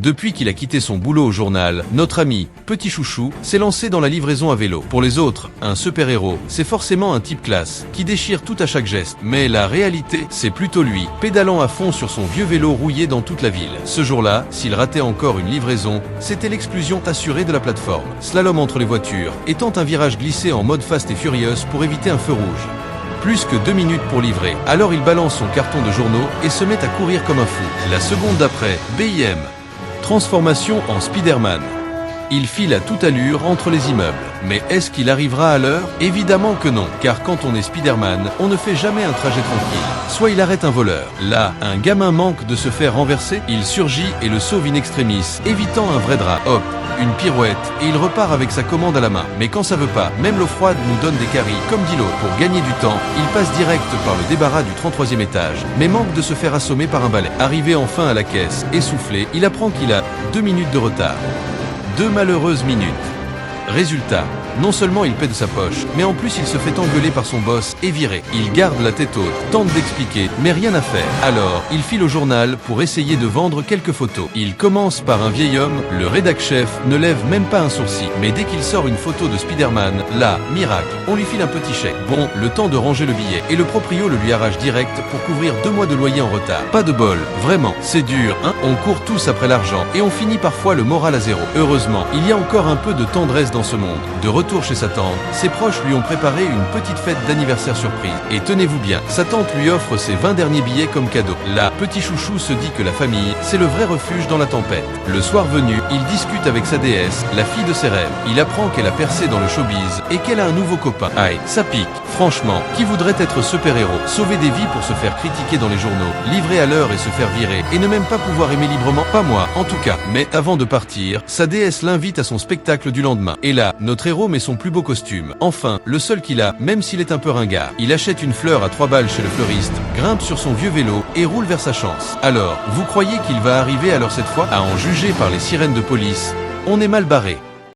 Depuis qu'il a quitté son boulot au journal, notre ami, Petit Chouchou, s'est lancé dans la livraison à vélo. Pour les autres, un super-héros, c'est forcément un type classe, qui déchire tout à chaque geste. Mais la réalité, c'est plutôt lui, pédalant à fond sur son vieux vélo rouillé dans toute la ville. Ce jour-là, s'il ratait encore une livraison, c'était l'exclusion assurée de la plateforme. Slalom entre les voitures, et tente un virage glissé en mode Fast et Furious pour éviter un feu rouge. Plus que 2 minutes pour livrer, alors il balance son carton de journaux et se met à courir comme un fou. La seconde d'après, BIM. Transformation en Spider-Man. Il file à toute allure entre les immeubles. Mais est-ce qu'il arrivera à l'heure? Évidemment que non, car quand on est Spider-Man, on ne fait jamais un trajet tranquille. Soit il arrête un voleur. Là, un gamin manque de se faire renverser, il surgit et le sauve in extremis, évitant un vrai drap. Hop, une pirouette, et il repart avec sa commande à la main. Mais quand ça veut pas, même l'eau froide nous donne des caries, comme dit l'autre. Pour gagner du temps, il passe direct par le débarras du 33e étage, mais manque de se faire assommer par un balai. Arrivé enfin à la caisse, essoufflé, il apprend qu'il a 2 minutes de retard. 2 malheureuses minutes. Résultat, non seulement il paie de sa poche, mais en plus il se fait engueuler par son boss et virer. Il garde la tête haute, tente d'expliquer, mais rien à faire. Alors, il file au journal pour essayer de vendre quelques photos. Il commence par un vieil homme, le rédac-chef ne lève même pas un sourcil. Mais dès qu'il sort une photo de Spider-Man, là, miracle, on lui file un petit chèque. Bon, le temps de ranger le billet, et le proprio le lui arrache direct pour couvrir 2 mois de loyer en retard. Pas de bol, vraiment, c'est dur, hein. On court tous après l'argent, et on finit parfois le moral à zéro. Heureusement, il y a encore un peu de tendresse dans ce monde. De retour chez sa tante, ses proches lui ont préparé une petite fête d'anniversaire surprise. Et tenez-vous bien, sa tante lui offre ses 20 derniers billets comme cadeau. Là, Petit Chouchou se dit que la famille, c'est le vrai refuge dans la tempête. Le soir venu, il discute avec sa déesse, la fille de ses rêves. Il apprend qu'elle a percé dans le showbiz et qu'elle a un nouveau copain. Aïe, ça pique. Franchement, qui voudrait être super-héros, sauver des vies pour se faire critiquer dans les journaux, livrer à l'heure et se faire virer, et ne même pas pouvoir aimer librement? Pas moi, en tout cas. Mais avant de partir, sa déesse l'invite à son spectacle du lendemain. Et là, notre héros met son plus beau costume. Enfin, le seul qu'il a, même s'il est un peu ringard. Il achète une fleur à 3 balles chez le fleuriste, grimpe sur son vieux vélo et roule vers sa chance. Alors, vous croyez qu'il va arriver à l'heure cette fois? À en juger par les sirènes de police, on est mal barré.